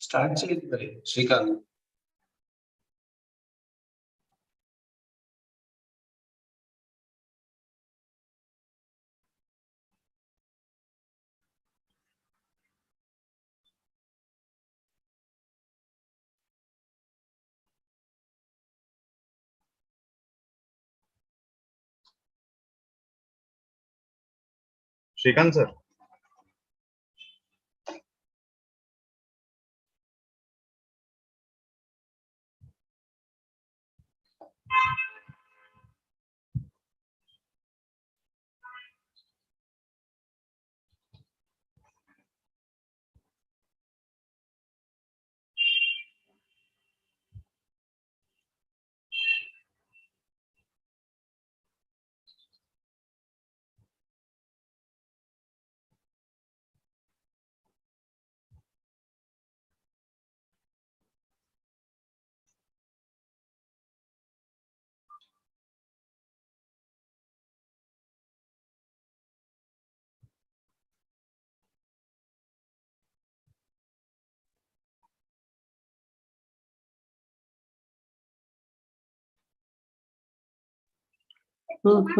Start చేయండి మరి Srikanth. Shrikant sir.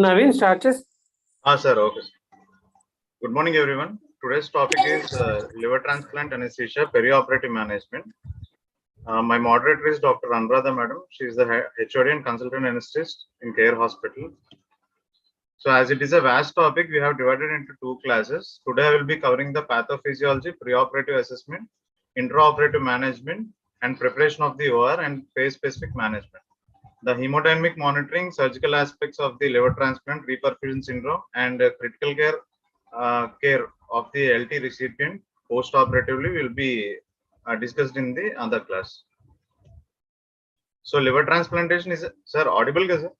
Naveen, start chess. Sir, okay. Good morning, everyone. Today's topic is liver transplant anesthesia, perioperative management. My moderator is Dr. Anuradha Madam. She is the HOD and consultant anesthetist in Care Hospital. So as it is a vast topic, we have divided into two classes. Today I will be covering the pathophysiology, preoperative assessment, intraoperative management, and preparation of the OR and phase-specific management. The hemodynamic monitoring, surgical aspects of the liver transplant, reperfusion syndrome, and critical care of the LT recipient post-operatively will be discussed in the other class. So liver transplantation is, sir, audible, sir?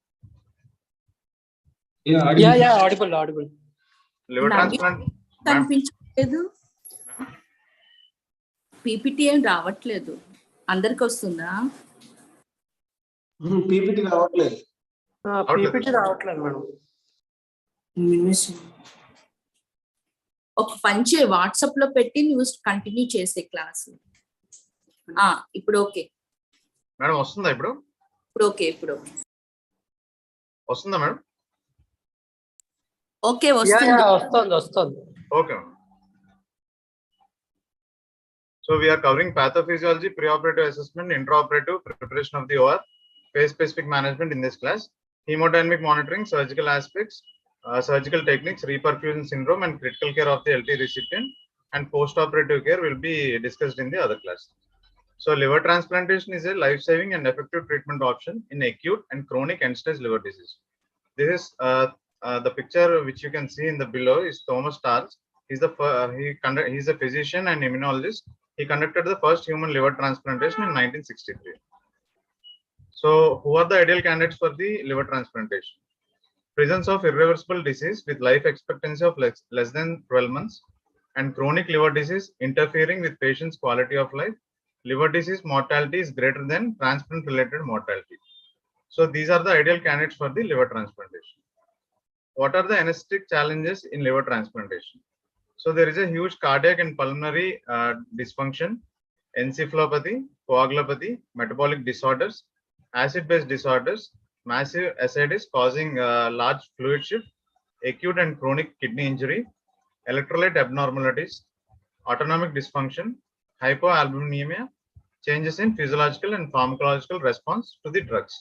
Yeah, audible. Liver transplant. కనిపించలేదు. PPT ఏం రావట్లేదు. అందరికి వస్తుందా? PPT రావట్లేదు. PPT రావట్లేదు madam. ఒక పంచే WhatsApp లో పెట్టి న్యూస్ కంటిన్యూ చేసే క్లాస్. ఇప్పుడు ఓకే మేడం వస్తుందా? ఇప్పుడు ఓకే వస్తుందా మేడం? ఓకే వస్తుంది. Okay. So we are covering pathophysiology, preoperative assessment, intraoperative preparation of the OR, phase-specific management in this class, hemodynamic monitoring, surgical aspects, surgical techniques, reperfusion syndrome, and critical care of the LT recipient, and post-operative care will be discussed in the other class. So liver transplantation is a life-saving and effective treatment option in acute and chronic end-stage liver disease. This is the picture which you can see in the below is Thomas Starls. He's a physician and immunologist. He conducted the first human liver transplantation in 1963. So who are the ideal candidates for the liver transplantation? Presence of irreversible disease with life expectancy of less than 12 months and chronic liver disease interfering with patient's quality of life. Liver disease mortality is greater than transplant-related mortality. So these are the ideal candidates for the liver transplantation. What are the anesthetic challenges in liver transplantation? So there is a huge cardiac and pulmonary dysfunction, encephalopathy, coagulopathy, metabolic disorders, acid-base disorders, massive ascites causing large fluid shift, acute and chronic kidney injury, electrolyte abnormalities, autonomic dysfunction, hypoalbuminemia, changes in physiological and pharmacological response to the drugs.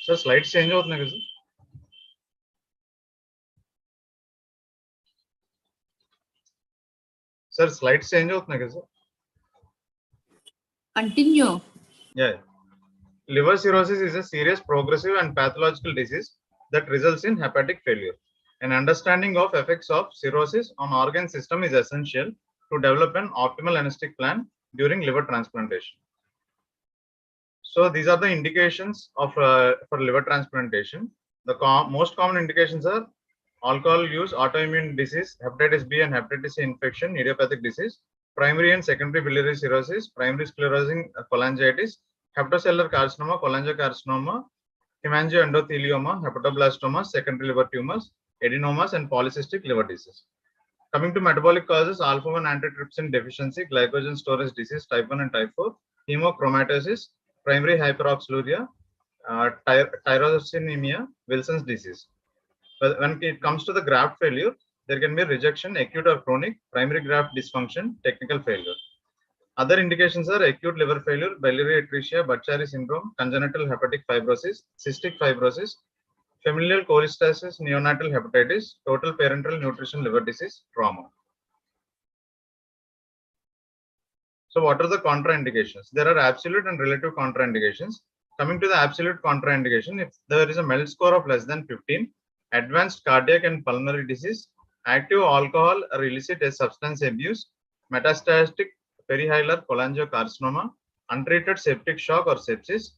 So slides change out nahi sir? Sir, slides change out nahi sir? Continue. Yeah. Liver cirrhosis is a serious, progressive, and pathological disease that results in hepatic failure. An understanding of effects of cirrhosis on organ system is essential to develop an optimal anesthetic plan during liver transplantation. So these are the indications of for liver transplantation. The most common indications are alcohol use, autoimmune disease, hepatitis B and hepatitis C infection, idiopathic disease, primary and secondary biliary cirrhosis, primary sclerosing cholangitis, hepatocellular carcinoma, cholangiocarcinoma, hemangioendothelioma, hepatoblastoma, secondary liver tumors, adenomas, and polycystic liver disease. Coming to metabolic causes, alpha-1 antitrypsin deficiency, glycogen storage disease type 1 and type 4, hemochromatosis, primary hyperoxaluria, tyrosinemia, Wilson's disease. But when it comes to the graft failure, there can be rejection, acute or chronic, primary graft dysfunction, technical failure. Other indications are acute liver failure, biliary atresia, Budd-Chiari syndrome, congenital hepatic fibrosis, cystic fibrosis, familial cholestasis, neonatal hepatitis, total parental nutrition liver disease, trauma. So what are the contraindications? There are absolute and relative contraindications. Coming to the absolute contraindication, if there is a MELD score of less than 15, advanced cardiac and pulmonary disease, active alcohol or illicit substance abuse, metastatic perihilar cholangiocarcinoma, untreated septic shock or sepsis,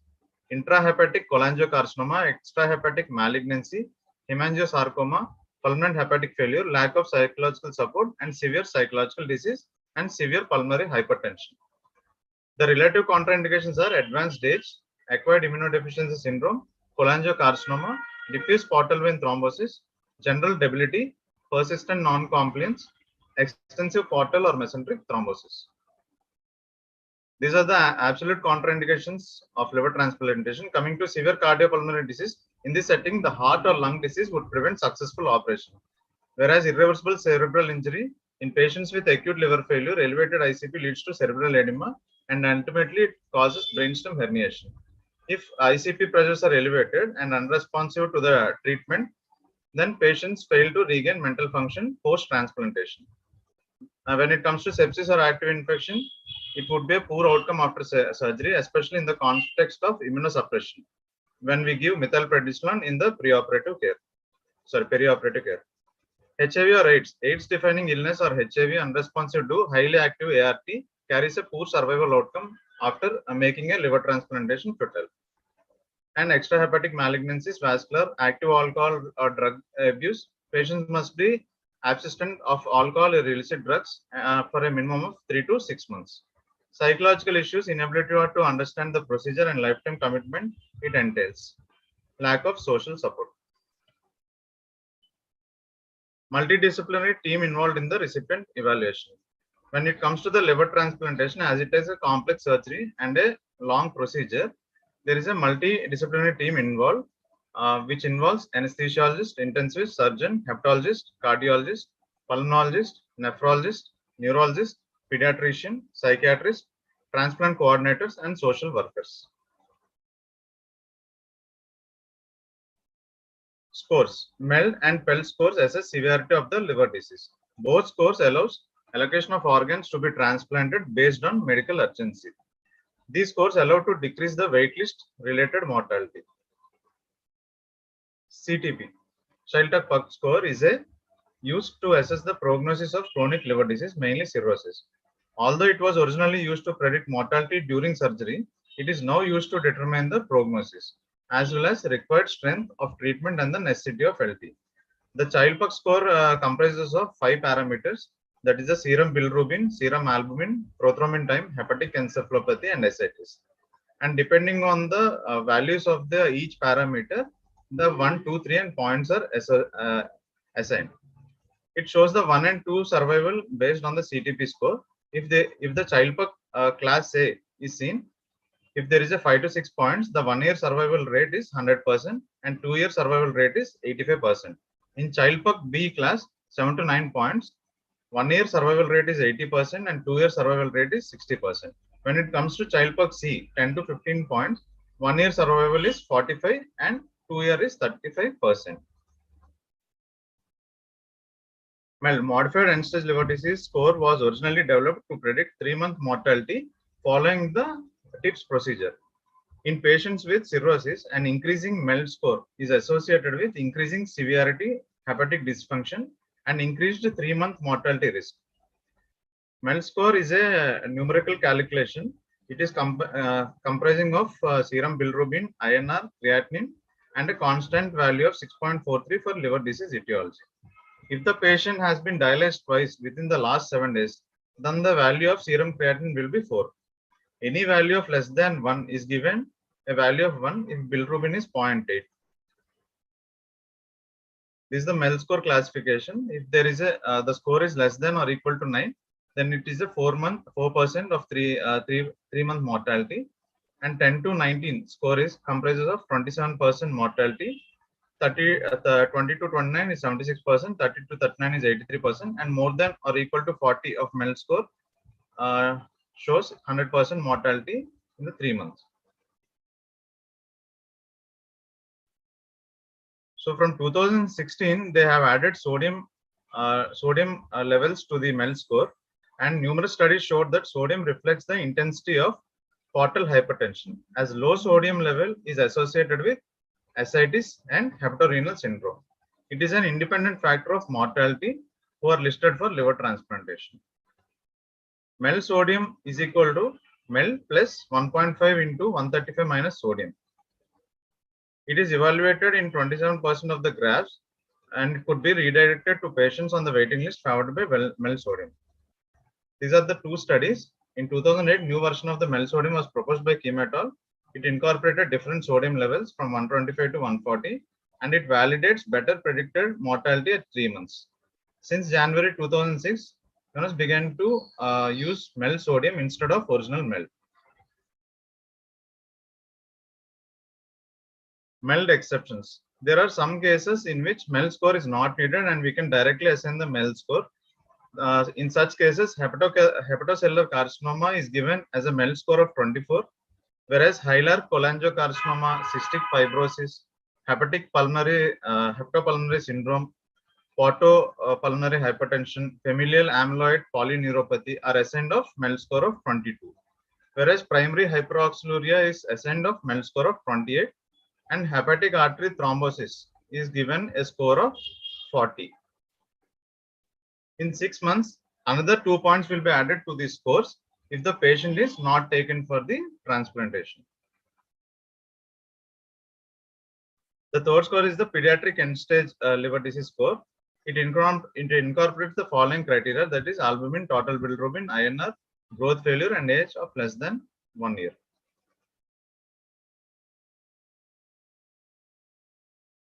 intrahepatic cholangiocarcinoma, extrahepatic malignancy, hemangiosarcoma, permanent hepatic failure, lack of psychological support, and severe psychological disease and severe pulmonary hypertension. The relative contraindications are advanced age, acquired immunodeficiency syndrome, cholangiocarcinoma, diffuse portal vein thrombosis, general debility, persistent non-compliance, extensive portal or mesenteric thrombosis. These are the absolute contraindications of liver transplantation. Coming to severe cardiopulmonary disease, in this setting, the heart or lung disease would prevent successful operation. Whereas irreversible cerebral injury in patients with acute liver failure, elevated ICP leads to cerebral edema and ultimately it causes brainstem herniation. If ICP pressures are elevated and unresponsive to the treatment, then patients fail to regain mental function post-transplantation. When it comes to sepsis or active infection, it would be a poor outcome after surgery, especially in the context of immunosuppression, when we give methylprednisolone in the perioperative care. HIV or AIDS defining illness or HIV unresponsive to highly active ART carries a poor survival outcome after making a liver transplantation futile. And extrahepatic malignancies, vascular, active alcohol or drug abuse, patients must be abstinent of alcohol or illicit drugs for a minimum of 3 to 6 months. Psychological issues, inability to understand the procedure and lifetime commitment it entails. Lack of social support. Multidisciplinary team involved in the recipient evaluation. When it comes to the liver transplantation, as it is a complex surgery and a long procedure, there is a multidisciplinary team involved, which involves anesthesiologist, intensivist, surgeon, hepatologist, cardiologist, pulmonologist, nephrologist, neurologist, pediatrician, psychiatrist, transplant coordinators, and social workers. Scores. MELD and PELD scores assess severity of the liver disease. Both scores allows allocation of organs to be transplanted based on medical urgency. These scores allow to decrease the wait list related mortality. CTP, Child-Pugh score, is used to assess the prognosis of chronic liver disease, mainly cirrhosis. Although it was originally used to predict mortality during surgery, it is now used to determine the prognosis, as well as required strength of treatment and the necessity of LT. The Child-Pugh score comprises of 5 parameters, that is the serum bilirubin, serum albumin, prothrombin time, hepatic encephalopathy, and ascites. And depending on the values of the each parameter, the 1, 2, 3 and points are assigned. It shows the 1 and 2 survival based on the CTP score. If the Child-Pugh class A is seen, if there is a 5 to 6 points, the 1-year survival rate is 100% and 2-year survival rate is 85%. In Child-Pugh B class, 7 to 9 points, 1-year survival rate is 80% and 2-year survival rate is 60%. When it comes to Child-Pugh C, 10 to 15 points, 1-year survival is 45 and 2-year is 35%. Modified end-stage liver disease score was originally developed to predict 3-month mortality following the TIPS procedure. In patients with cirrhosis, an increasing MELD score is associated with increasing severity, hepatic dysfunction, and increased 3-month mortality risk. MELD score is a numerical calculation. It is comprising of serum bilirubin, INR, creatinine, and a constant value of 6.43 for liver disease etiology. If the patient has been dialyzed twice within the last 7 days, then the value of serum creatinine will be 4. Any value of less than 1 is given a value of 1 if bilirubin is 0.8. This is the MEL score classification. If there is the score is less than or equal to 9, then it is a 4% of 3 month mortality, and 10 to 19 score is comprises of 27% mortality. 20 to 29 is 76%, 30 to 39 is 83%, and more than or equal to 40 of MEL score shows 100% mortality in the 3 months. So from 2016, they have added sodium levels to the MEL score, and numerous studies showed that sodium reflects the intensity of portal hypertension, as low sodium level is associated with ascites and hepatorenal syndrome. It is an independent factor of mortality who are listed for liver transplantation. MEL sodium is equal to MEL plus 1.5 into 135 minus sodium. It is evaluated in 27% of the graphs and it could be redirected to patients on the waiting list favored by MEL sodium. These are the two studies. In 2008, new version of the MEL sodium was proposed by Kim et al. It incorporated different sodium levels from 125 to 140, and it validates better predicted mortality at 3 months. Since January 2006, Jonas began to use MEL sodium instead of original MEL. MELD exceptions. There are some cases in which MEL score is not needed and we can directly assign the MEL score. In such cases, hepatocellular carcinoma is given as a MEL score of 24, whereas hilar cholangiocarcinoma, cystic fibrosis, hepatopulmonary syndrome, portopulmonary hypertension, familial amyloid polyneuropathy are assigned of MEL score of 22, whereas primary hyperoxaluria is assigned of MEL score of 28, and hepatic artery thrombosis is given a score of 40. In 6 months, another 2 points will be added to these scores if the patient is not taken for the transplantation. The third score is the pediatric end-stage liver disease score. It incorporates the following criteria, that is albumin, total bilirubin, INR, growth failure, and age of less than 1 year.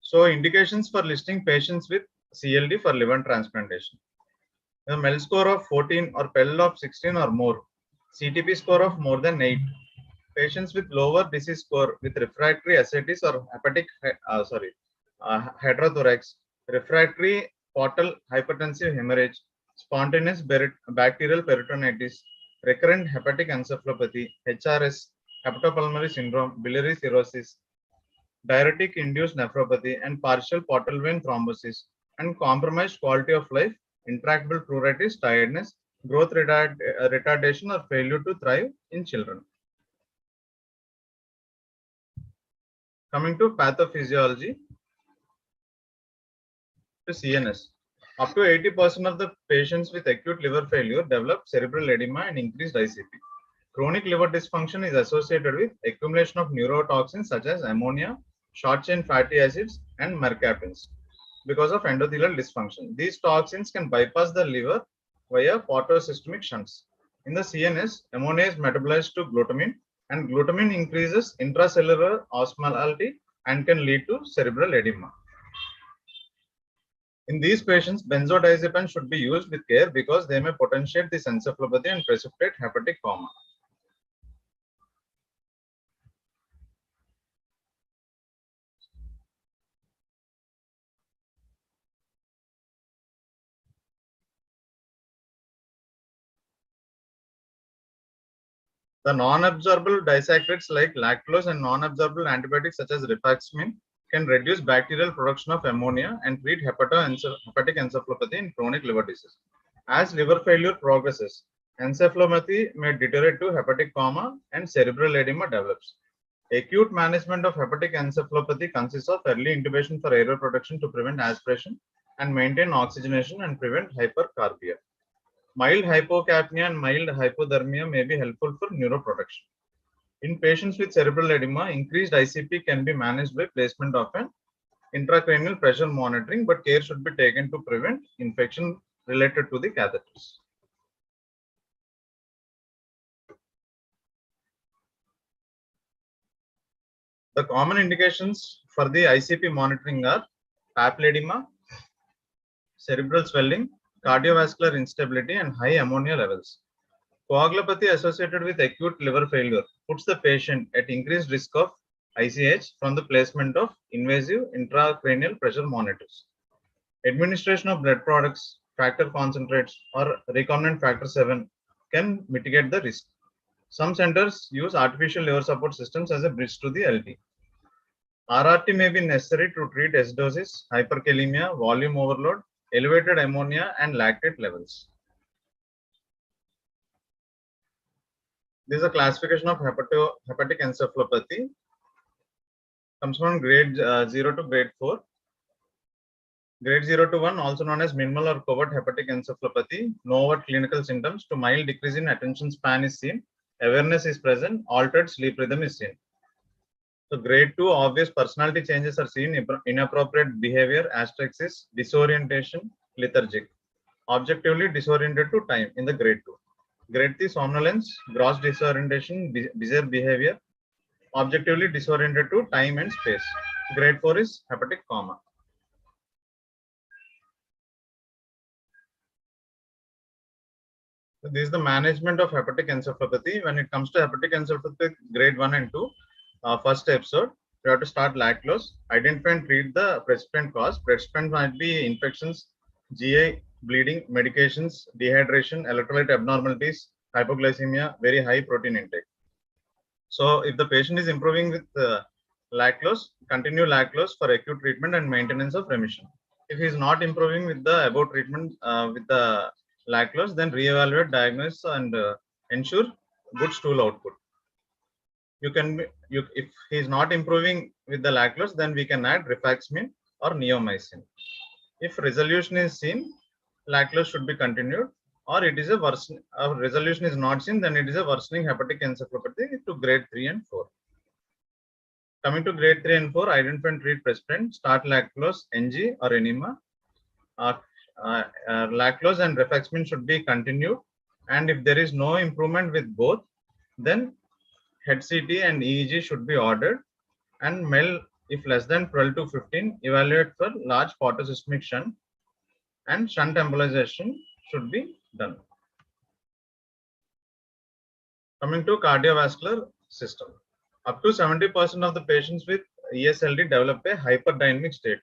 So indications for listing patients with CLD for liver transplantation. A MEL score of 14 or PEL of 16 or more, CTP score of more than 8, patients with lower disease score with refractory ascites or hydrothorax, refractory portal hypertensive hemorrhage, spontaneous bacterial peritonitis, recurrent hepatic encephalopathy, HRS, hepatopulmonary syndrome, biliary cirrhosis, diuretic induced nephropathy, and partial portal vein thrombosis, and compromised quality of life, intractable pruritus, tiredness, growth retardation, or failure to thrive in children. Coming to pathophysiology, to CNS. Up to 80% of the patients with acute liver failure develop cerebral edema and increased ICP. Chronic liver dysfunction is associated with accumulation of neurotoxins such as ammonia, short-chain fatty acids, and mercaptins because of endothelial dysfunction. These toxins can bypass the liver via portosystemic shunts. In the CNS, ammonia is metabolized to glutamine, and glutamine increases intracellular osmolality and can lead to cerebral edema. In these patients, benzodiazepine should be used with care because they may potentiate this encephalopathy and precipitate hepatic coma. The non-absorbable disaccharides like lactulose and non-absorbable antibiotics such as rifaximin can reduce bacterial production of ammonia and treat hepatic encephalopathy in chronic liver disease. As liver failure progresses, encephalopathy may deteriorate to hepatic coma and cerebral edema develops. Acute management of hepatic encephalopathy consists of early intubation for airway protection to prevent aspiration and maintain oxygenation and prevent hypercarbia. Mild hypocapnia and mild hypothermia may be helpful for neuroprotection. In patients with cerebral edema, increased ICP can be managed by placement of an intracranial pressure monitoring, but care should be taken to prevent infection related to the catheters. The common indications for the ICP monitoring are papilledema, cerebral swelling, cardiovascular instability, and high ammonia levels. Coagulopathy associated with acute liver failure puts the patient at increased risk of ICH from the placement of invasive intracranial pressure monitors. Administration of blood products, factor concentrates, or recombinant factor 7 can mitigate the risk. Some centers use artificial liver support systems as a bridge to the LT. RRT may be necessary to treat acidosis, hyperkalemia, volume overload, elevated ammonia, and lactate levels. This is a classification of hepatic encephalopathy. Comes from grade 0 to grade 4. Grade 0 to 1, also known as minimal or covert hepatic encephalopathy, no overt clinical symptoms, to mild decrease in attention span is seen, awareness is present, altered sleep rhythm is seen. So grade 2, obvious personality changes are seen, inappropriate behavior, asterixis, disorientation, lethargic. Objectively disoriented to time in the grade 2. Grade 3, somnolence, gross disorientation, bizarre behavior, objectively disoriented to time and space. Grade 4 is hepatic coma. So this is the management of hepatic encephalopathy. When it comes to hepatic encephalopathy grade 1 and 2, first episode, we have to start lactose, identify and treat the recipient cause. Recipient might be infections, GI, bleeding, medications, dehydration, electrolyte abnormalities, hypoglycemia, very high protein intake. So if the patient is improving with lactose, continue lactose for acute treatment and maintenance of remission. If he is not improving with the above treatment with the lactose, then reevaluate, diagnose, and ensure good stool output. If he is not improving with the lactose, then we can add rifaximin or neomycin. If resolution is seen, lactose should be continued, or it is a worsening. Resolution is not seen, then it is a worsening hepatic encephalopathy to grade 3 and 4. Coming to grade 3 and 4, identify and treat recipient, start lactose, NG or enema. Lactose and rifaximin should be continued, and if there is no improvement with both, then head CT and EEG should be ordered, and MEL, if less than 12 to 15, evaluate for large portosystemic shunt, and shunt embolization should be done. Coming to cardiovascular system, up to 70% of the patients with ESLD develop a hyperdynamic state,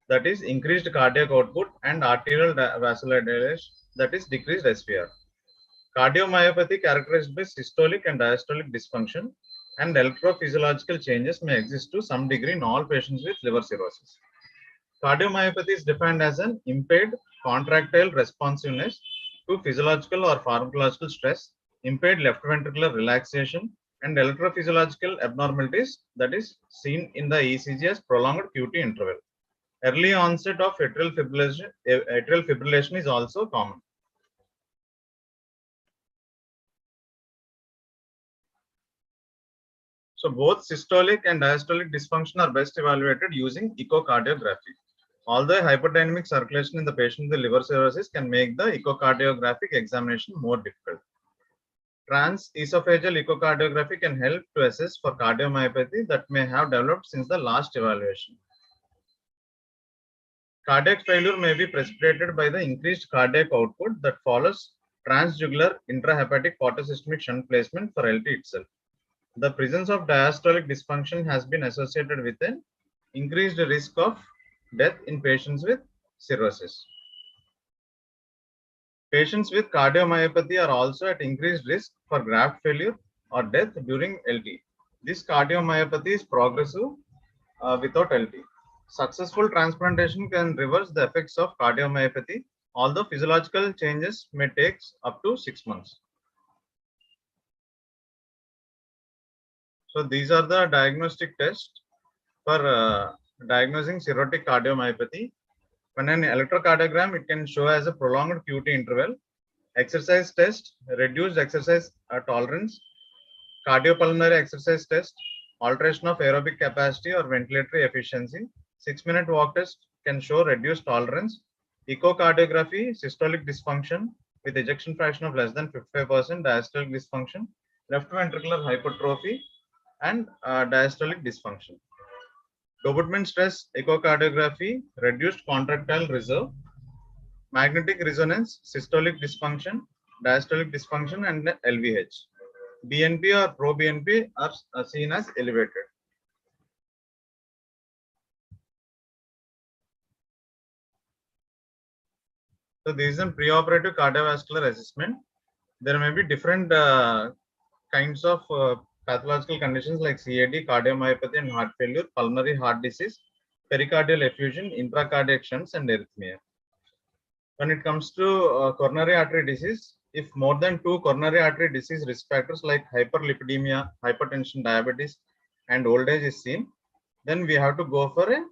that is increased cardiac output, and arterial vasodilation, that is decreased SVR. Cardiomyopathy characterized by systolic and diastolic dysfunction, and electrophysiological changes may exist to some degree in all patients with liver cirrhosis. Cardiomyopathy is defined as an impaired contractile responsiveness to physiological or pharmacological stress, impaired left ventricular relaxation, and electrophysiological abnormalities that is seen in the ECG as prolonged QT interval. Early onset of atrial fibrillation is also common. So both systolic and diastolic dysfunction are best evaluated using echocardiography. Although hyperdynamic circulation in the patient with liver cirrhosis can make the echocardiographic examination more difficult. Transesophageal echocardiography can help to assess for cardiomyopathy that may have developed since the last evaluation. Cardiac failure may be precipitated by the increased cardiac output that follows transjugular intrahepatic portosystemic shunt placement for LT itself. The presence of diastolic dysfunction has been associated with an increased risk of death in patients with cirrhosis. Patients with cardiomyopathy are also at increased risk for graft failure or death during LT. This cardiomyopathy is progressive without LT. Successful transplantation can reverse the effects of cardiomyopathy, although physiological changes may take up to 6 months. So these are the diagnostic tests for diagnosing cirrhotic cardiomyopathy. When an electrocardiogram, it can show as a prolonged QT interval. Exercise test, reduced exercise tolerance. Cardiopulmonary exercise test, alteration of aerobic capacity or ventilatory efficiency. 6-minute walk test can show reduced tolerance. Echocardiography, systolic dysfunction with ejection fraction of less than 55%, diastolic dysfunction, left ventricular hypertrophy, and diastolic dysfunction. Doberman stress echocardiography, reduced contractile reserve, magnetic resonance, systolic dysfunction, diastolic dysfunction, and LVH. BNP or pro-BNP are seen as elevated. So this is a preoperative cardiovascular assessment. There may be different kinds of pathological conditions like CAD, cardiomyopathy and heart failure, pulmonary heart disease, pericardial effusion, intracardiac shunts, and arrhythmia. When it comes to coronary artery disease, if more than 2 coronary artery disease risk factors like hyperlipidemia, hypertension, diabetes, and old age is seen, then we have to go for a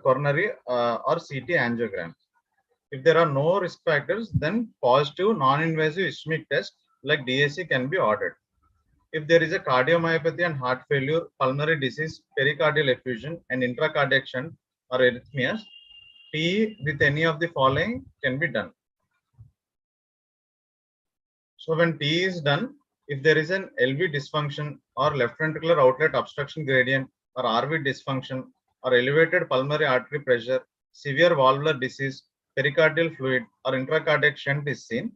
coronary or CT angiogram. If there are no risk factors, then positive non-invasive ischemic test like DAC can be ordered. If there is a cardiomyopathy and heart failure, pulmonary disease, pericardial effusion, and intracardiac shunt or arrhythmias, TE with any of the following can be done. So when TE is done, if there is an LV dysfunction or left ventricular outlet obstruction gradient or RV dysfunction or elevated pulmonary artery pressure, severe valvular disease, pericardial fluid or intracardiac shunt is seen,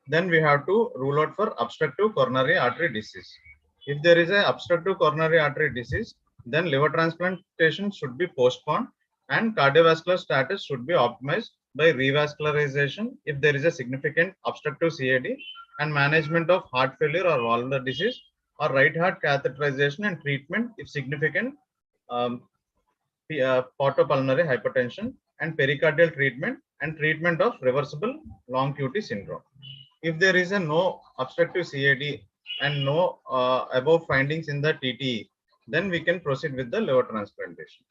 then we have to rule out for obstructive coronary artery disease. If there is a obstructive coronary artery disease, then liver transplantation should be postponed and cardiovascular status should be optimized by revascularization if there is a significant obstructive CAD and management of heart failure or valvular disease, or right heart catheterization and treatment if significant portopulmonary hypertension, and pericardial treatment and treatment of reversible long QT syndrome. If there is a no obstructive CAD and no above findings in the TTE, then we can proceed with the liver transplantation.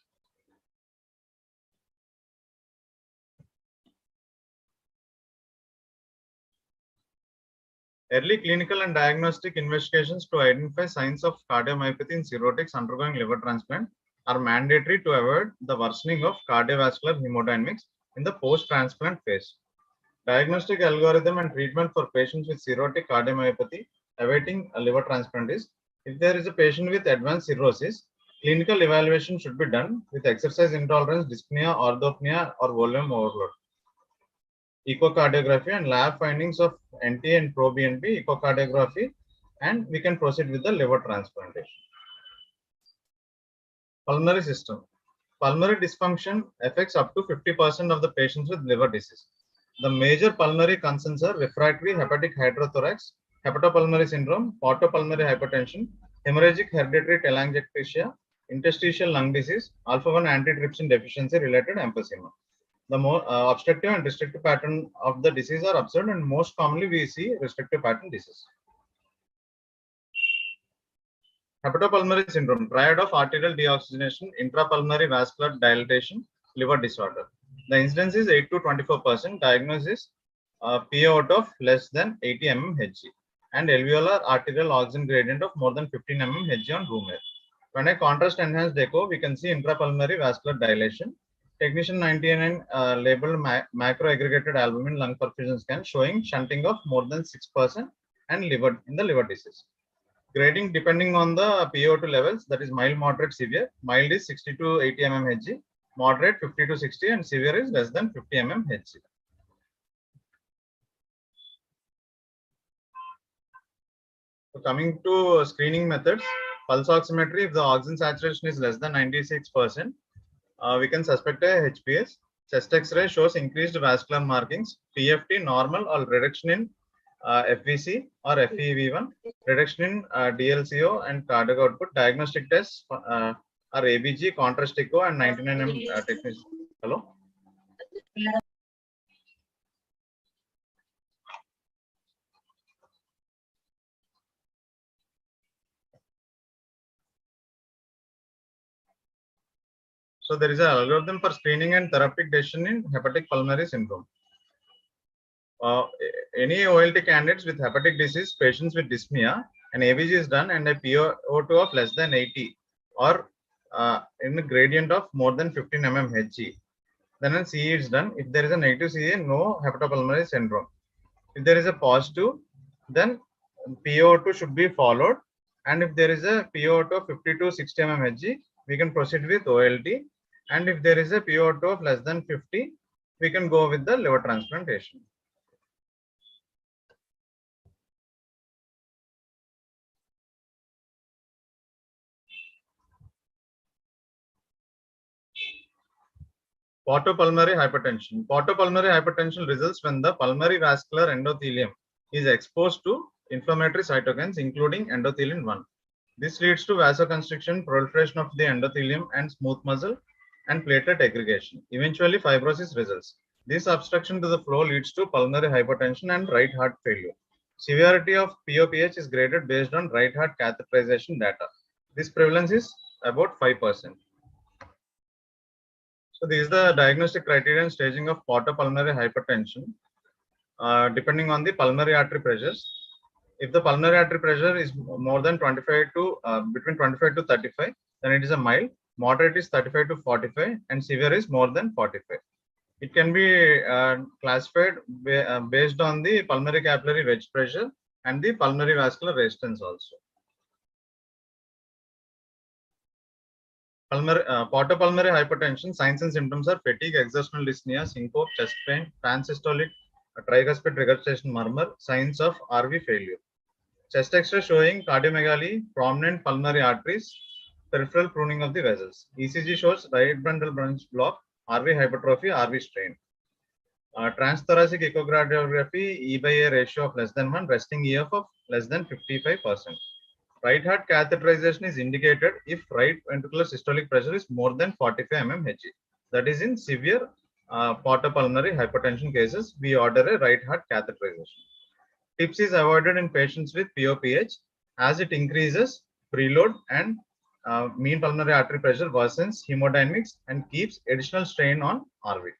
Early clinical and diagnostic investigations to identify signs of cardiomyopathy in cirrhotics undergoing liver transplant are mandatory to avoid the worsening of cardiovascular hemodynamics in the post-transplant phase. Diagnostic algorithm and treatment for patients with cirrhotic cardiomyopathy awaiting a liver transplant is, if there is a patient with advanced cirrhosis, clinical evaluation should be done with exercise intolerance, dyspnea, orthopnea, or volume overload. Echocardiography and lab findings of NT and pro-BNP echocardiography, and we can proceed with the liver transplantation. Pulmonary system. Pulmonary dysfunction affects up to 50% of the patients with liver disease. The major pulmonary concerns are refractory hepatic hydrothorax, hepatopulmonary syndrome, portopulmonary hypertension, hemorrhagic hereditary telangiectasia, interstitial lung disease, alpha-1 antitrypsin deficiency related emphysema. The more obstructive and restrictive pattern of the disease are observed, and most commonly we see restrictive pattern disease. Hepatopulmonary syndrome, triad of arterial deoxygenation, intrapulmonary vascular dilatation, liver disorder. The incidence is 8 to 24%. Diagnosis PaO2 of less than 80 mmHg and alveolar arterial oxygen gradient of more than 15 mmHg on room air. When a contrast enhanced echo, we can see intrapulmonary vascular dilation. Technician 99 labeled macro aggregated albumin lung perfusion scan showing shunting of more than 6% and liver in the liver disease. Grading depending on the PaO2 levels, that is mild, moderate, severe. Mild is 60 to 80 mmHg, moderate 50 to 60, and severe is less than 50 mmHg. So coming to screening methods, pulse oximetry, if the oxygen saturation is less than 96%, we can suspect a HPS. Chest X-ray shows increased vascular markings, PFT normal or reduction in FVC or FEV1, reduction in DLCO and cardiac output. Diagnostic tests are ABG, contrast echo, and 99 mm technician. Hello. So there is an algorithm for screening and therapeutic decision in hepatic pulmonary syndrome. Any OLT candidates with hepatic disease, patients with dyspnea, an ABG is done and a PaO2 of less than 80 or in a gradient of more than 15 mmHg. Then a CE is done. If there is a negative CE, no hepatopulmonary syndrome. If there is a positive, then PaO2 should be followed. And if there is a PaO2 of 50 to 60 mmHg, we can proceed with OLT. And if there is a PaO2 of less than 50, we can go with the liver transplantation. Portopulmonary hypertension. Portopulmonary hypertension results when the pulmonary vascular endothelium is exposed to inflammatory cytokines, including endothelin 1. This leads to vasoconstriction, proliferation of the endothelium and smooth muscle, and platelet aggregation. Eventually, fibrosis results. This obstruction to the flow leads to pulmonary hypertension and right heart failure. Severity of POPH is graded based on right heart catheterization data. This prevalence is about 5%. So this is the diagnostic criteria and staging of portopulmonary hypertension, depending on the pulmonary artery pressures. If the pulmonary artery pressure is more than 25 to between 25 to 35, then it is a mild. Moderate is 35 to 45, and severe is more than 45. It can be classified based on the pulmonary capillary wedge pressure and the pulmonary vascular resistance also. Portopulmonary hypertension signs and symptoms are fatigue, exertional dyspnea, syncope, chest pain, pansystolic, tricuspid regurgitation murmur, signs of RV failure. Chest X-ray showing cardiomegaly, prominent pulmonary arteries, peripheral pruning of the vessels. ECG shows right bundle branch block, RV hypertrophy, RV strain. Transthoracic echocardiography, E by A ratio of less than 1, resting EF of less than 55%. Right heart catheterization is indicated if right ventricular systolic pressure is more than 45 mmHg. That is in severe portopulmonary hypertension cases, we order a right heart catheterization. TIPS is avoided in patients with POPH as it increases preload and mean pulmonary artery pressure worsens hemodynamics and keeps additional strain on RV.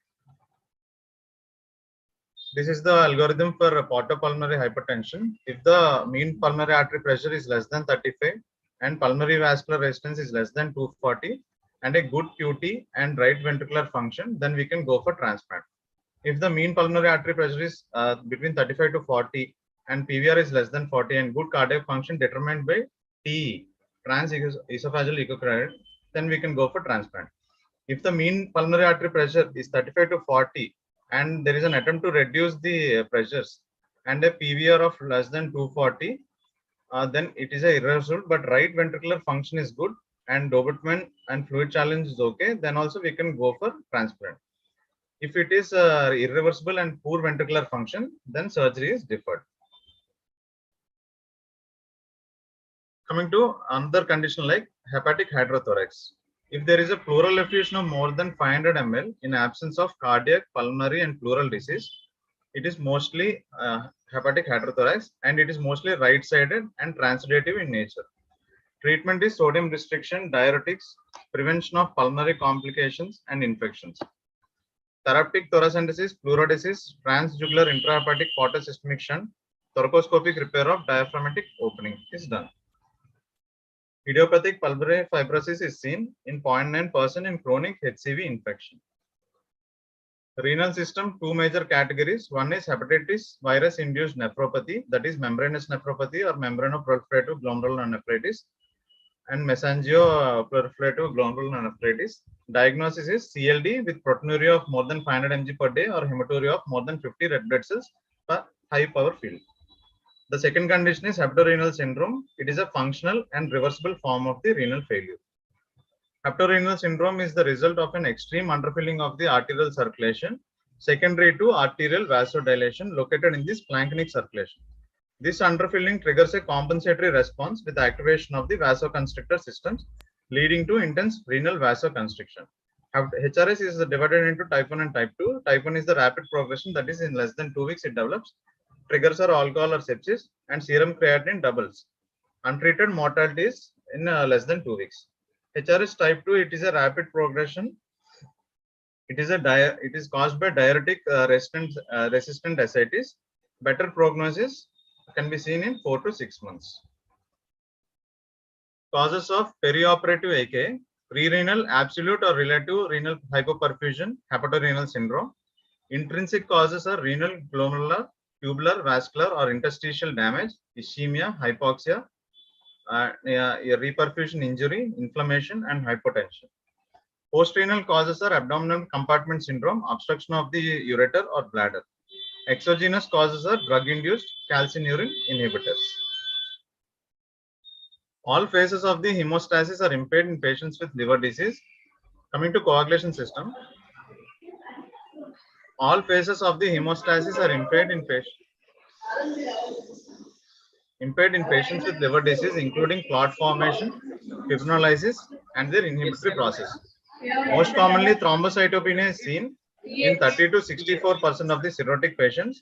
This is the algorithm for portopulmonary hypertension. If the mean pulmonary artery pressure is less than 35 and pulmonary vascular resistance is less than 240 and a good QT and right ventricular function, then we can go for transplant. If the mean pulmonary artery pressure is between 35 to 40 and PVR is less than 40 and good cardiac function determined by TE, transesophageal echocardiogram, then we can go for transplant. If the mean pulmonary artery pressure is 35 to 40 and there is an attempt to reduce the pressures and a PVR of less than 240, then it is irreversible, but right ventricular function is good and Doberman and fluid challenge is okay, then also we can go for transplant. If it is irreversible and poor ventricular function, then surgery is deferred. Coming to another condition like hepatic hydrothorax. If there is a pleural effusion of more than 500 ml in absence of cardiac, pulmonary and pleural disease, it is mostly hepatic hydrothorax and it is mostly right-sided and transudative in nature. Treatment is sodium restriction, diuretics, prevention of pulmonary complications and infections. Therapeutic thoracentesis, pleurodesis, transjugular intrahepatic portal systemic shunt, thoracoscopic repair of diaphragmatic opening is done. Idiopathic pulmonary fibrosis is seen in 0.9% in chronic HCV infection. Renal system, two major categories. One is hepatitis virus-induced nephropathy, that is membranous nephropathy or membranoproliferative glomerulonephritis, and mesangial-proliferative glomerulonephritis. Diagnosis is CLD with proteinuria of more than 500 mg per day or hematuria of more than 50 red blood cells per high power field. The second condition is hepatorenal syndrome. It is a functional and reversible form of the renal failure. Hepatorenal syndrome is the result of an extreme underfilling of the arterial circulation, secondary to arterial vasodilation located in the splanchnic circulation. This underfilling triggers a compensatory response with activation of the vasoconstrictor systems, leading to intense renal vasoconstriction. HRS is divided into type 1 and type 2. Type 1 is the rapid progression, that is in less than 2 weeks it develops. Triggers are alcohol or sepsis and serum creatinine doubles. Untreated mortality is in less than 2 weeks. HRS type 2, it is a rapid progression. It is caused by diuretic resistant ascites. Better prognosis can be seen in 4 to 6 months. Causes of perioperative AK: prerenal, absolute or relative renal hypoperfusion, hepatorenal syndrome. Intrinsic causes are renal, glomerular, tubular, vascular or interstitial damage, ischemia, hypoxia, reperfusion injury, inflammation and hypotension. Postrenal causes are abdominal compartment syndrome, obstruction of the ureter or bladder. Exogenous causes are drug-induced calcineurin inhibitors. All phases of the hemostasis are impaired in patients with liver disease. Coming to coagulation system, all phases of the hemostasis are impaired in patients with liver disease, including clot formation, fibrinolysis, and their inhibitory process. Most commonly, thrombocytopenia is seen in 30 to 64% of the cirrhotic patients.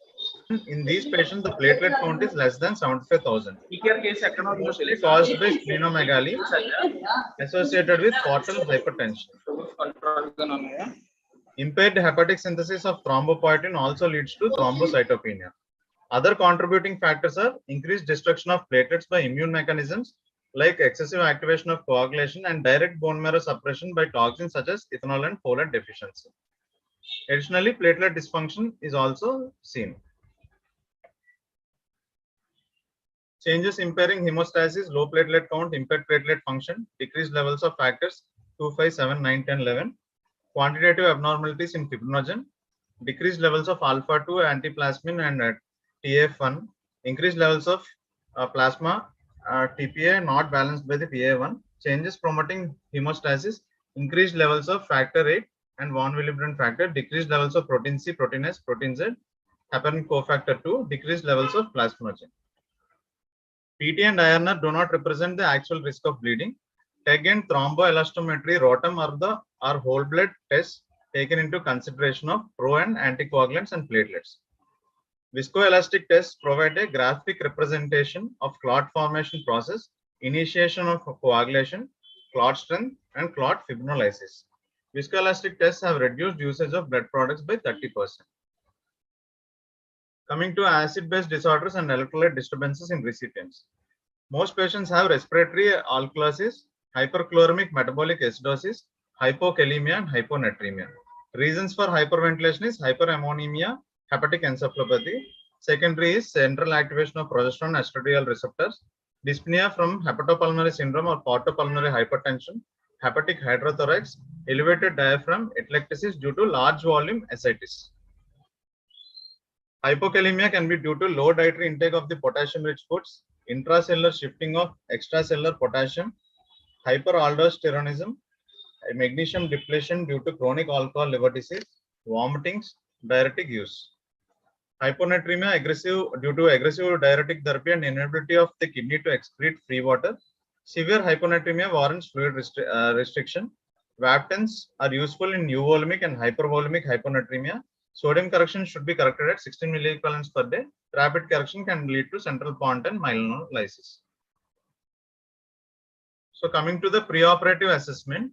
In these patients, the platelet count is less than 75,000. Mostly caused by splenomegaly associated with portal hypertension. Impaired hepatic synthesis of thrombopoietin also leads to thrombocytopenia. Other contributing factors are increased destruction of platelets by immune mechanisms like excessive activation of coagulation and direct bone marrow suppression by toxins such as ethanol and folate deficiency. Additionally, platelet dysfunction is also seen. Changes impairing hemostasis, low platelet count, impaired platelet function, decreased levels of factors 2, 5, 7, 9, 10, 11, quantitative abnormalities in fibrinogen, decreased levels of alpha 2 antiplasmin and TF1, increased levels of plasma TPA not balanced by the PA1, changes promoting hemostasis, increased levels of factor 8 and von Willebrand factor, decreased levels of protein C, protein S, protein Z, heparin cofactor 2, decreased levels of plasminogen. PT and IRNR do not represent the actual risk of bleeding. TEG and thromboelastometry, ROTAM are whole blood tests taken into consideration of pro and anticoagulants and platelets. Viscoelastic tests provide a graphic representation of clot formation process, initiation of coagulation, clot strength, and clot fibrinolysis. Viscoelastic tests have reduced usage of blood products by 30%. Coming to acid-base disorders and electrolyte disturbances in recipients. Most patients have respiratory alkalosis, hyperchloremic metabolic acidosis, hypokalemia, and hyponatremia. Reasons for hyperventilation is hyperammonemia, hepatic encephalopathy. Secondary is central activation of progesterone estradiol receptors, dyspnea from hepatopulmonary syndrome or portopulmonary hypertension, hepatic hydrothorax, elevated diaphragm, atelectasis due to large volume ascites. Hypokalemia can be due to low dietary intake of the potassium-rich foods, intracellular shifting of extracellular potassium, hyperaldosteronism, magnesium depletion due to chronic alcohol liver disease, vomitings, diuretic use. Hyponatremia due to aggressive diuretic therapy and inability of the kidney to excrete free water. Severe hyponatremia warrants fluid restriction. Vaptans are useful in euvolemic and hypervolemic hyponatremia. Sodium correction should be corrected at 16 milliequivalents per day. Rapid correction can lead to central pont and myelolysis. So coming to the preoperative assessment,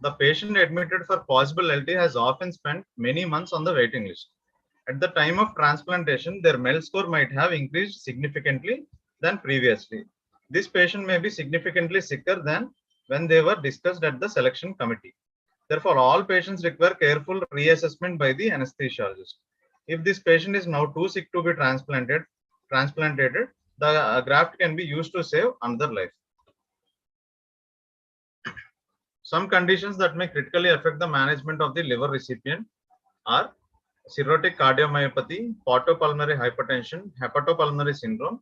the patient admitted for possible LT has often spent many months on the waiting list. At the time of transplantation, their MEL score might have increased significantly than previously. This patient may be significantly sicker than when they were discussed at the selection committee. Therefore, all patients require careful reassessment by the anesthesiologist. If this patient is now too sick to be transplanted, the graft can be used to save another life. Some conditions that may critically affect the management of the liver recipient are cirrhotic cardiomyopathy, portopulmonary hypertension, hepatopulmonary syndrome,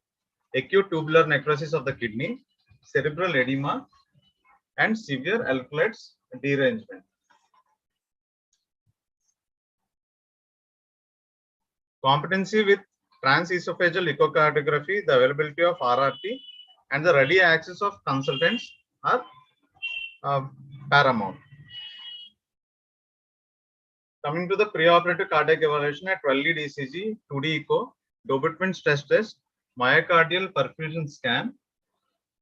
acute tubular necrosis of the kidney, cerebral edema, and severe electrolytes derangement. Competency with transesophageal echocardiography, the availability of RRT, and the ready access of consultants are paramount. Coming to the preoperative cardiac evaluation at 12 lead ECG, 2D echo, Dobutin stress test, myocardial perfusion scan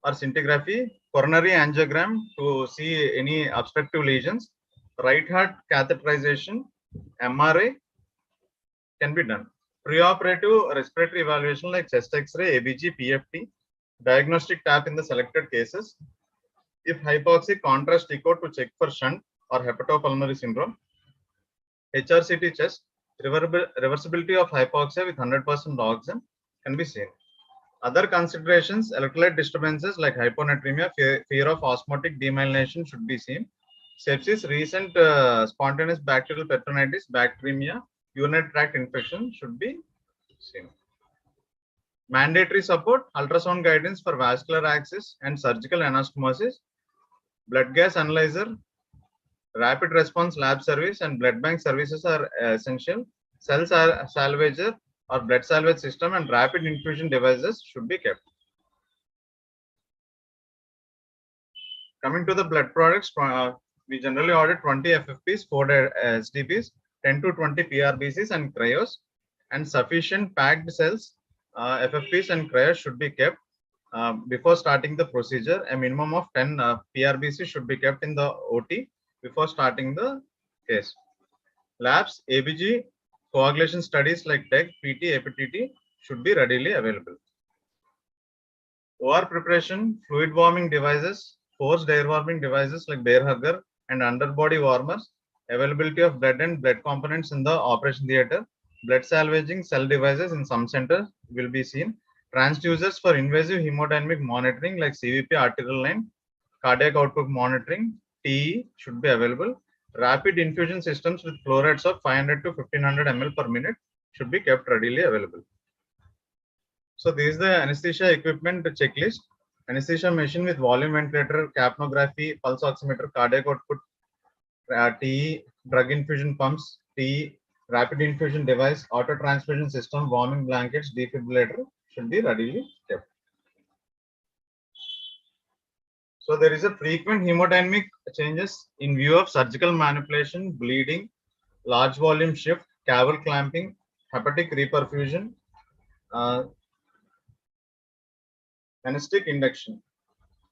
or scintigraphy, coronary angiogram to see any obstructive lesions, right heart catheterization, MRI can be done. Preoperative respiratory evaluation like chest X-ray, ABG, PFT, diagnostic tap in the selected cases. If hypoxic, contrast echo to check for shunt or hepatopulmonary syndrome. HRCT chest, reversibility of hypoxia with 100% oxygen can be seen. Other considerations, electrolyte disturbances like hyponatremia, fear of osmotic demyelination should be seen. Sepsis, recent spontaneous bacterial peritonitis, bacteremia, urinary tract infection should be seen. Mandatory support, ultrasound guidance for vascular access and surgical anastomosis, blood gas analyzer, rapid response lab service and blood bank services are essential. Cell salvager or blood salvage system and rapid infusion devices should be kept. Coming to the blood products, we generally order 20 FFPs, 4 SDPs, 10 to 20 PRBCs and cryos, and sufficient packed cells, FFPs and cryos should be kept before starting the procedure. A minimum of 10 PRBCs should be kept in the OT before starting the case. Labs, ABG, coagulation studies like TEG, PT, APTT should be readily available. OR preparation, fluid warming devices, forced air warming devices like bear hugger and underbody warmers, availability of blood and blood components in the operation theater, blood salvaging cell devices in some centers will be seen, transducers for invasive hemodynamic monitoring like CVP arterial line, cardiac output monitoring, TE should be available, rapid infusion systems with flow rates of 500 to 1500 ml per minute should be kept readily available. So this is the anesthesia equipment checklist. Anesthesia machine with volume ventilator, capnography, pulse oximeter, cardiac output, TE, drug infusion pumps, TE, rapid infusion device, auto transfusion system, warming blankets, defibrillator should be readily kept. So there is a frequent hemodynamic changes in view of surgical manipulation, bleeding, large volume shift, caval clamping, hepatic reperfusion, anesthetic induction.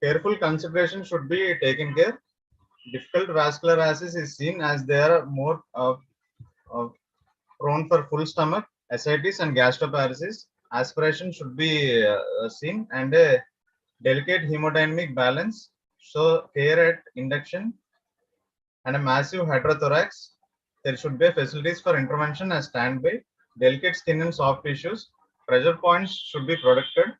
Careful consideration should be taken care. Difficult vascular access is seen as they are more prone for full stomach, ascites and gastroparesis. Aspiration should be seen and a delicate hemodynamic balance. So care at induction and a massive hydrothorax. There should be facilities for intervention as standby. Delicate skin and soft tissues. Pressure points should be protected.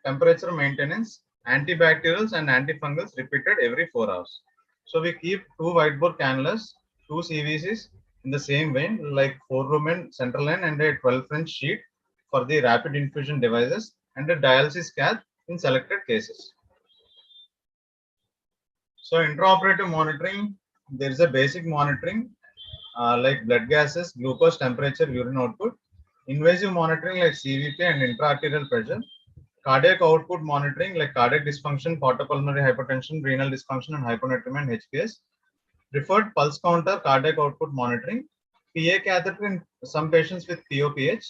Temperature maintenance, antibacterials and antifungals repeated every 4 hours. So we keep 2 whitebore cannulas, 2 CVCs in the same vein like 4 lumen central line and a 12 French sheet for the rapid infusion devices and a dialysis cath in selected cases. So intraoperative monitoring, there is a basic monitoring like blood gases, glucose, temperature, urine output, invasive monitoring like CVP and intraarterial pressure, cardiac output monitoring like cardiac dysfunction, portopulmonary hypertension, renal dysfunction and hyponatremia and HPS, preferred pulse counter cardiac output monitoring, PA catheter in some patients with POPH.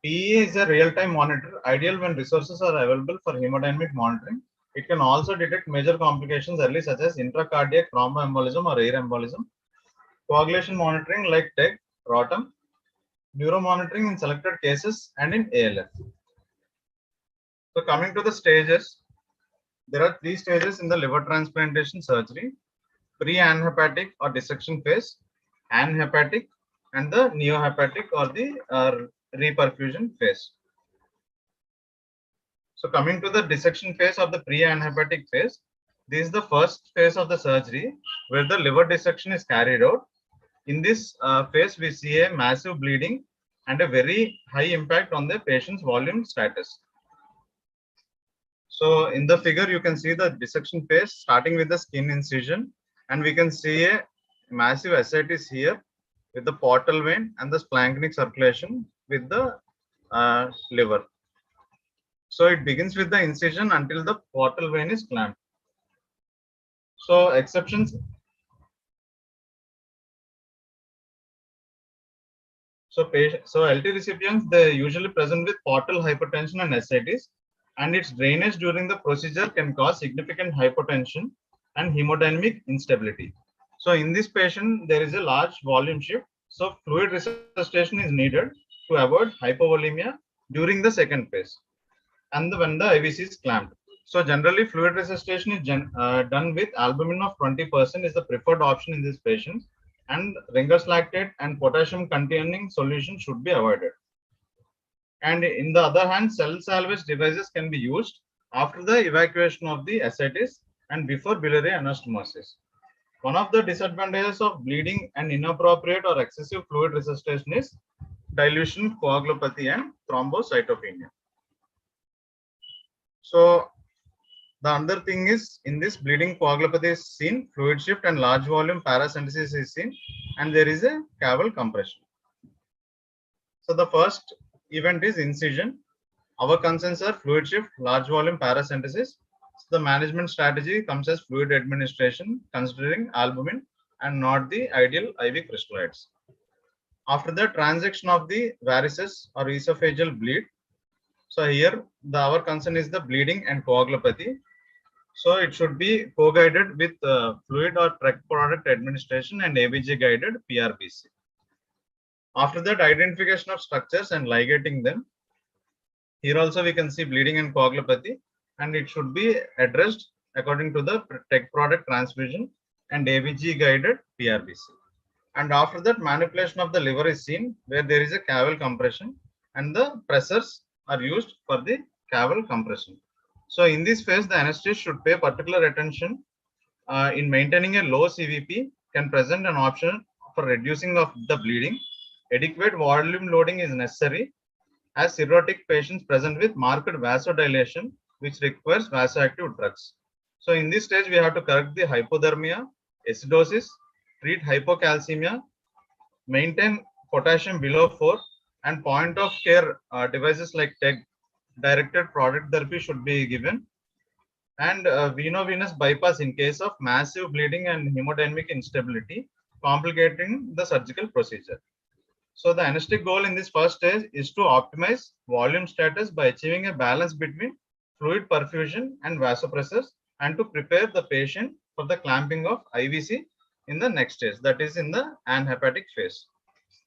PEA is a real-time monitor, ideal when resources are available for hemodynamic monitoring. It can also detect major complications early such as intracardiac thromboembolism or air embolism. Coagulation monitoring like TEG, ROTEM, neuromonitoring in selected cases and in ALF. So coming to the stages, there are 3 stages in the liver transplantation surgery: pre-anhepatic or dissection phase, anhepatic, and the neohepatic or the reperfusion phase. So coming to the dissection phase or the pre-anhepatic phase, this is the first phase of the surgery where the liver dissection is carried out. In this phase, we see a massive bleeding and a very high impact on the patient's volume status. So in the figure, you can see the dissection phase starting with the skin incision, and we can see a massive ascites here with the portal vein and the splanchnic circulation with the liver. So it begins with the incision until the portal vein is clamped. So exceptions. So LT recipients, they usually present with portal hypertension and ascites, and its drainage during the procedure can cause significant hypotension and hemodynamic instability. So in this patient, there is a large volume shift. So fluid resuscitation is needed to avoid hypovolemia during the second phase and when the IVC is clamped. So generally fluid resuscitation is done with albumin of 20% is the preferred option in this patient, and Ringer's lactate and potassium containing solution should be avoided. And in the other hand, cell salvage devices can be used after the evacuation of the ascites and before biliary anastomosis. One of the disadvantages of bleeding and inappropriate or excessive fluid resuscitation is dilution, coagulopathy, and thrombocytopenia. So the other thing is, in this bleeding coagulopathy is seen, fluid shift and large volume paracentesis is seen, and there is a caval compression. So the first event is incision. Our concerns are fluid shift, large volume paracentesis. So the management strategy comes as fluid administration, considering albumin and not the ideal IV crystalloids. After the transaction of the varices or esophageal bleed, so here our concern is the bleeding and coagulopathy. So it should be co-guided with fluid or drug product administration and ABG guided PRBC. After that, identification of structures and ligating them. Here also we can see bleeding and coagulopathy, and it should be addressed according to the tech product transfusion and ABG guided PRBC. And after that, manipulation of the liver is seen, where there is a caval compression and the pressors are used for the caval compression. So in this phase, the anesthetist should pay particular attention in maintaining a low CVP, can present an option for reducing of the bleeding. Adequate volume loading is necessary as cirrhotic patients present with marked vasodilation, which requires vasoactive drugs. So in this stage, we have to correct the hypothermia, acidosis, treat hypocalcemia, maintain potassium below 4, and point of care devices like TEG, directed product therapy, should be given. And veno-venous bypass in case of massive bleeding and hemodynamic instability, complicating the surgical procedure. So the anesthetic goal in this first stage is to optimize volume status by achieving a balance between fluid perfusion and vasopressors, and to prepare the patient for the clamping of IVC in the next stage, that is in the anhepatic phase.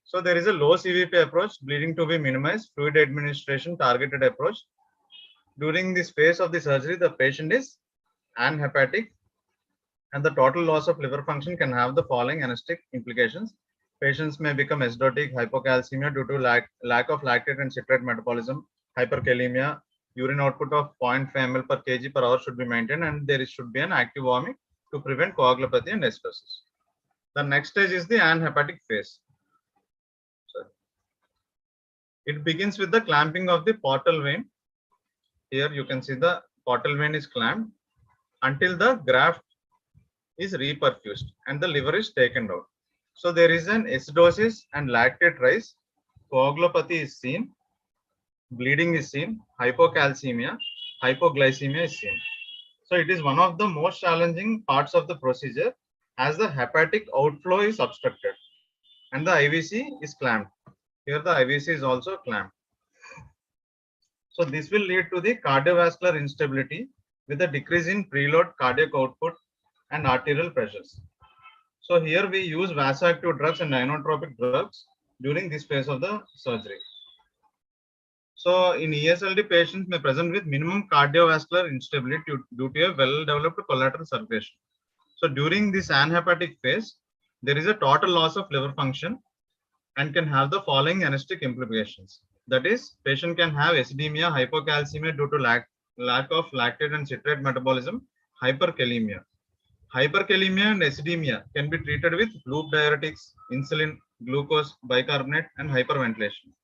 So there is a low CVP approach, bleeding to be minimized, fluid administration targeted approach. During this phase of the surgery, the patient is anhepatic, and the total loss of liver function can have the following anesthetic implications. Patients may become acidotic, hypocalcemia due to lack of lactate and citrate metabolism, hyperkalemia, urine output of 0.5 ml per kg per hour should be maintained, and there should be an active warming to prevent coagulopathy and acidosis. The next stage is the anhepatic phase. It begins with the clamping of the portal vein. Here you can see the portal vein is clamped until the graft is reperfused and the liver is taken out. So there is an acidosis and lactate rise, coagulopathy is seen, bleeding is seen, hypocalcemia, hypoglycemia is seen. So it is one of the most challenging parts of the procedure, as the hepatic outflow is obstructed and the IVC is clamped. Here the IVC is also clamped. So this will lead to the cardiovascular instability with a decrease in preload cardiac output and arterial pressures. So here we use vasoactive drugs and inotropic drugs during this phase of the surgery. So in ESLD, patients may present with minimum cardiovascular instability due to a well-developed collateral circulation. So during this anhepatic phase, there is a total loss of liver function and can have the following anesthetic implications. That is, patient can have acidemia, hypocalcemia due to lack of lactate and citrate metabolism, hyperkalemia. Hyperkalemia and acidemia can be treated with loop diuretics, insulin, glucose, bicarbonate, and hyperventilation.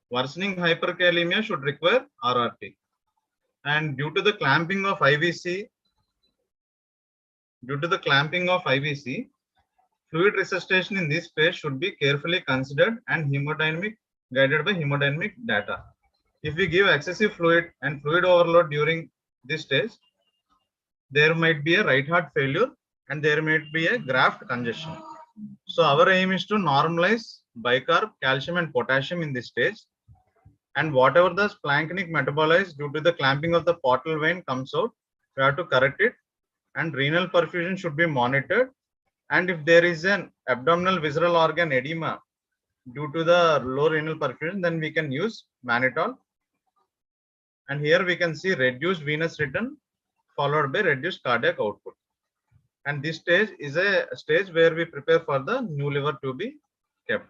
Worsening hyperkalemia should require RRT. And due to the clamping of IVC, fluid resuscitation in this phase should be carefully considered and guided by hemodynamic data. If we give excessive fluid and fluid overload during this stage, there might be a right heart failure and there might be a graft congestion. So our aim is to normalize bicarb, calcium, and potassium in this stage. And whatever the splanchnic metabolized due to the clamping of the portal vein comes out, we have to correct it. And renal perfusion should be monitored. And if there is an abdominal visceral organ edema due to the low renal perfusion, then we can use mannitol. And here we can see reduced venous return followed by reduced cardiac output. And this stage is a stage where we prepare for the new liver to be kept.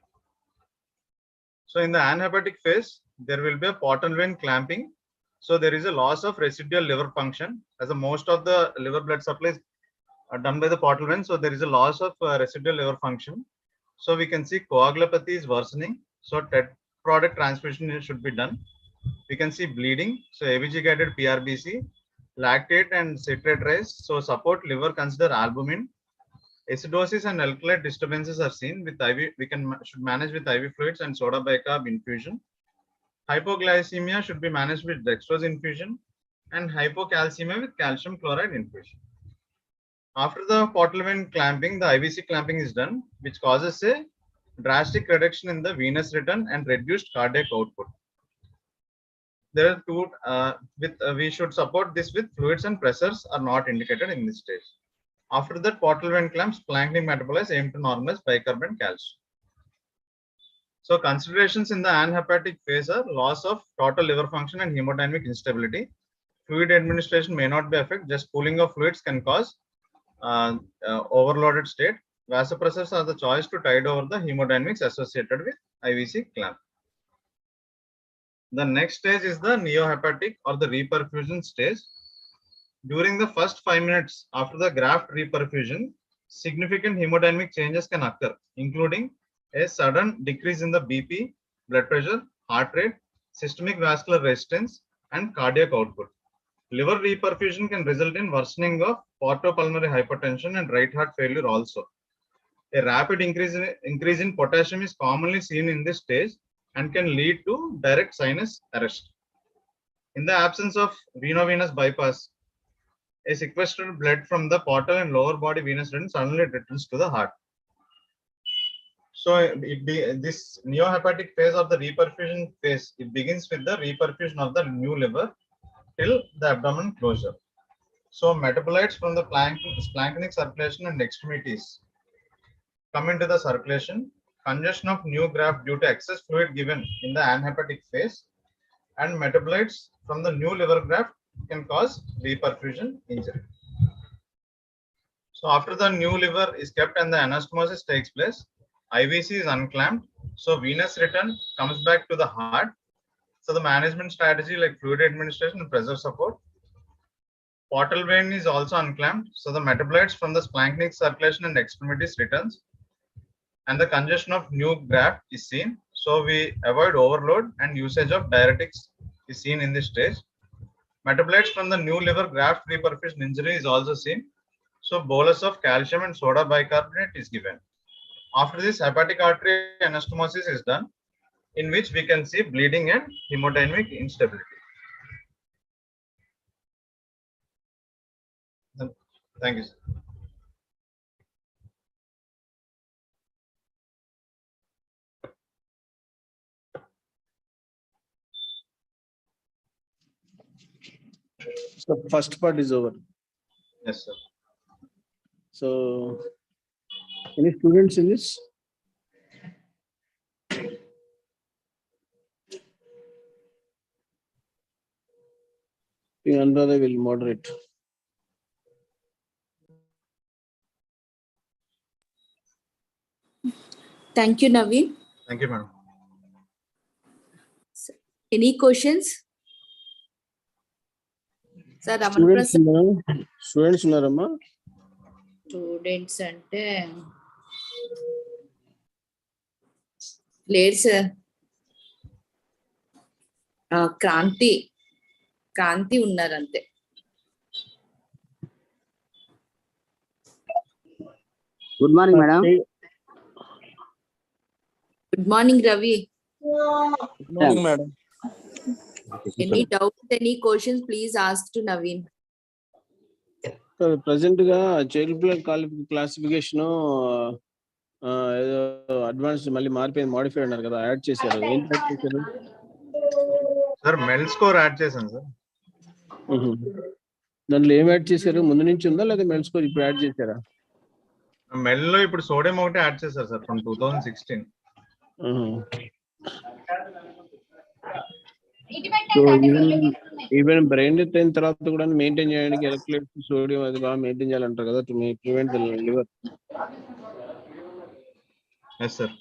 So in the anhepatic phase, there will be a portal vein clamping. So there is a loss of residual liver function, as most of the liver blood supply is done by the portal vein. So there is a loss of residual liver function. So we can see coagulopathy is worsening. So TET product transfusion should be done. We can see bleeding. So ABG guided PRBC, lactate and citrate rise. So support liver, consider albumin. Acidosis and alkaline disturbances are seen with IV. We should manage with IV fluids and soda bicarb infusion. Hypoglycemia should be managed with dextrose infusion and hypocalcemia with calcium chloride infusion. After the portal vein clamping, the IVC clamping is done, which causes a drastic reduction in the venous return and reduced cardiac output. There are two, we should support this with fluids and pressors are not indicated in this stage. After that, portal vein clamps, splanchnic metabolites aim to normalize bicarb and calcium. So considerations in the anhepatic phase are loss of total liver function and hemodynamic instability. Fluid administration may not be effective, just pooling of fluids can cause overloaded state. Vasopressors are the choice to tide over the hemodynamics associated with IVC clamp. The next stage is the neohepatic or the reperfusion stage. During the first 5 minutes after the graft reperfusion, significant hemodynamic changes can occur, including a sudden decrease in the BP, blood pressure, heart rate, systemic vascular resistance, and cardiac output. Liver reperfusion can result in worsening of portopulmonary hypertension and right heart failure also. A rapid increase in potassium is commonly seen in this stage and can lead to direct sinus arrest. In the absence of veno-venous bypass, a sequestered blood from the portal and lower body venous return suddenly returns to the heart. So this neohepatic phase of the reperfusion phase, it begins with the reperfusion of the new liver till the abdomen closure. So metabolites from the splanchnic circulation and extremities come into the circulation. Congestion of new graft due to excess fluid given in the anhepatic phase and metabolites from the new liver graft can cause reperfusion injury. So after the new liver is kept and the anastomosis takes place, IVC is unclamped. So venous return comes back to the heart. So the management strategy like fluid administration and pressure support. Portal vein is also unclamped. So the metabolites from the splanchnic circulation and extremities returns. And the congestion of new graft is seen. So we avoid overload and usage of diuretics is seen in this stage. Metabolites from the new liver graft reperfusion injury is also seen. So bolus of calcium and soda bicarbonate is given. After this, hepatic artery anastomosis is done, in which we can see bleeding and hemodynamic instability. Thank you, sir. So first part is over. Yes, sir. So any students in this? Another will moderate. Thank you, Naveen. Thank you, madam. Any questions? Sir, Students ఉన్నారమ్మా? Students అంటే లేదు sir. Kranti ఉన్నారు అంతే. Good morning madam. Good morning Ravi. Good morning madam. Any doubts, any questions, please ask to Naveen. Present గా child blood classification ఏదో advance మళ్ళీ మారిపోయింది, modify అన్నారు కదా, యాడ్ చేశారు. ఏం యాడ్ చేశారు సార్? మెల్ స్కోర్ యాడ్ చేశాను సార్. దాంట్లో ఏం యాడ్ చేశారు? ముందు నుంచి ఉందా లేదా మెల్ స్కోర్ ఇప్పుడు యాడ్ చేశారా? మెల్ లో ఇప్పుడు సోడియం ఒకటి యాడ్ చేశారు sir from 2016. So even brain death అయిన తర్వాత కూడా మెయింటైన్ చేయడానికి ఎలక్ట్రోలైట్స్, సోడియం అది బాగా మెయింటైన్ చేయాలంటారు కదా, to prevent the liver. Yes sir.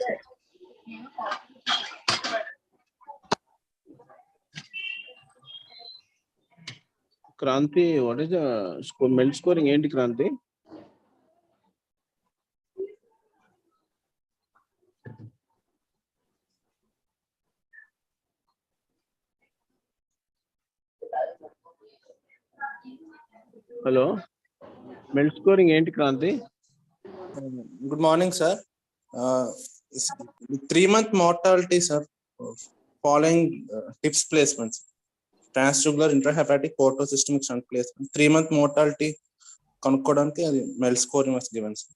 Kranthi, what is the MELD scoring ఏంటి క్రాంతి? హలో, మెల్ స్కోరింగ్ ఏంటి Kranti? Good morning, sir. 3-month mortality, sir. Following tips placements: transtubular intrahepatic portosystemic shunt placement. 3-month mortality కనుక్కోవడానికి అది మెల్ scoring was given, sir.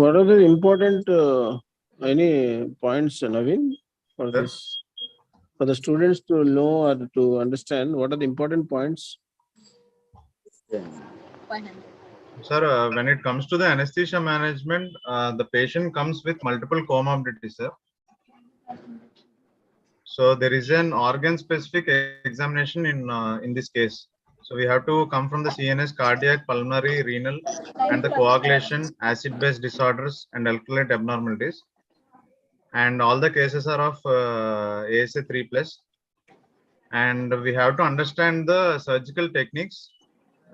What are the important any points, Naveen, for Sir? this, for the students to know or to understand? What are the important points? Sir, when it comes to the anesthesia management, the patient comes with multiple comorbidities, sir. So there is an organ specific examination in this case. So we have to come from the CNS, cardiac, pulmonary, renal, and the coagulation, acid-base disorders, and electrolyte abnormalities. And all the cases are of ASA 3+. And we have to understand the surgical techniques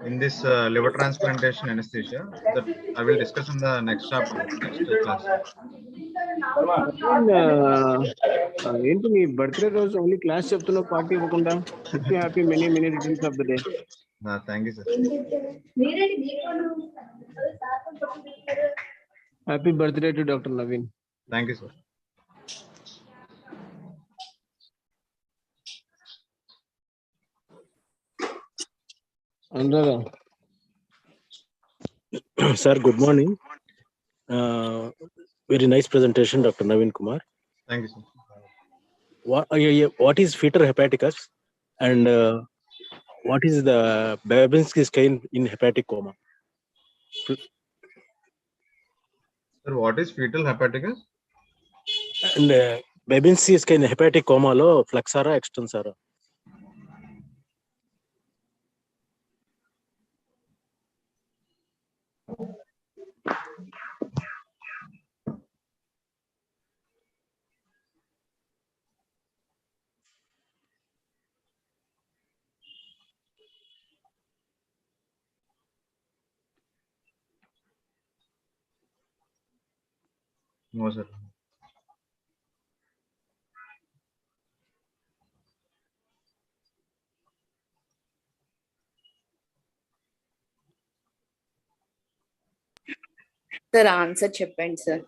in this liver transplantation anesthesia that I will discuss in the next chapter, next class. ఏంటి నీ birthday రోజు only class చెప్తున్నావు, party ఇవ్వకుండా? Happy many many returns of the day. Thank you, sir. Happy birthday to doctor Naveen. Thank you, sir. Anuradha. Sir, good morning. Very nice presentation, Dr. Naveen Kumar. Thank you, sir. What is fetal hepaticus and what is the Babinski stain in hepatic coma? Sir, what is fetal hepaticus? And Babinski stain hepatic coma lo flexara extensara. No, sir. Sir answer చెప్పండి sir.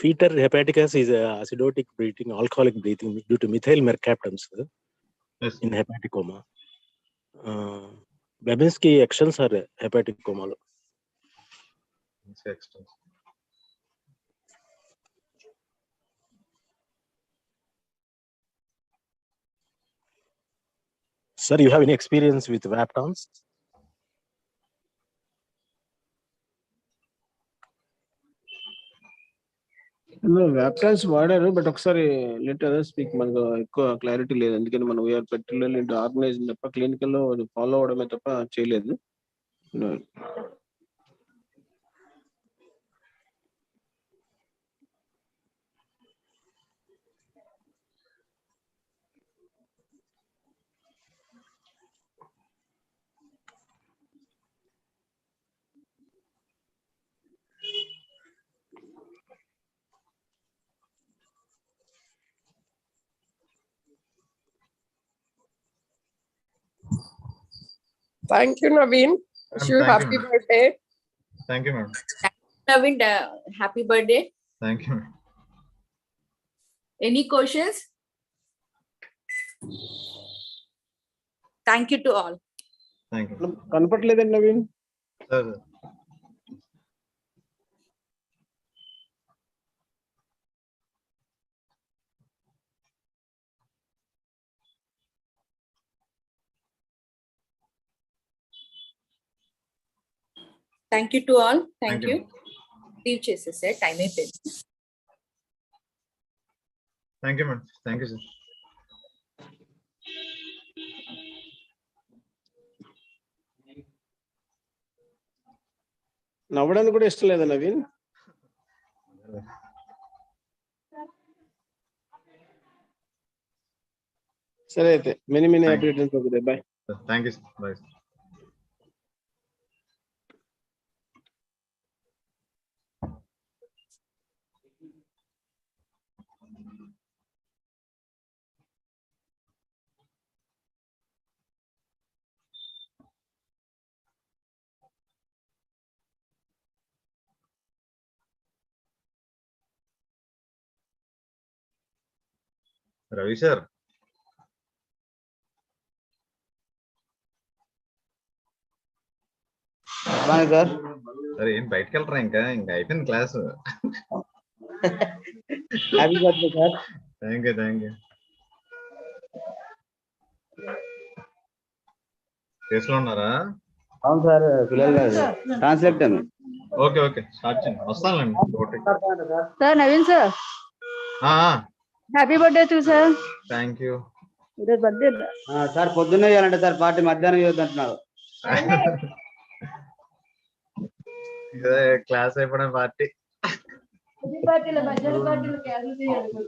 Fetal hepaticus is acidotic breathing, alcoholic breathing due to methyl mercaptans Yes. in hepatic coma. Babinski actions are hepatic coma lo. It's extensive. Sir, you have any experience with Vaptons? వ్యాప్టాన్స్ వాడారు, but ఒకసారి let other speak. మనకు ఎక్కువ clarity లేదు, అందుకని మనం we are particularly organise తప్ప clinical లో follow అవడమే తప్ప చేయలేదు. Thank you, Naveen. Wish you Thank happy you, ma'am. birthday. Thank you, ma'am. Naveen, happy birthday. Thank you, ma'am. Any questions? Thank you to all. Thank you. కనపట్లేదండి Naveen. Sir. Thank you to all. Thank you. ma'am. Leave చేసేసే time అయిపోయింది. Thank you, ma'am. Thank you, sir. నవ్వడానికి కూడా ఇష్టం లేదా నవీన్? సరే అయితే many many happy returns of the day. By. Thank you, sir. Bye. Ravi sir sir సరే ఏం బయటకు వెళ్ళరా ఇంకా అయిపోయింది class. Happy birthday sir. Thank you. కేసులో ఉన్నారా? అవును సార్, పిల్లలు కాదు ట్రాన్స్లేట్. ఓకే స్టార్ట్ చేయండి, వస్తానులేండి. Sir Naveen sir, happy birthday to sir. Thank you. ఈరోజు బర్త్డే సార్ పొద్దున్నే ఇవ్వాలంటే సార్ పార్టీ మధ్యాహ్నం ఇవ్వద్దు అంటున్నారు. ఇదే క్లాస్ అయిపోయిన పార్టీ. పార్టీలో మధ్యాహ్న పార్టీలో క్యాన్సిల్ చేయాలి.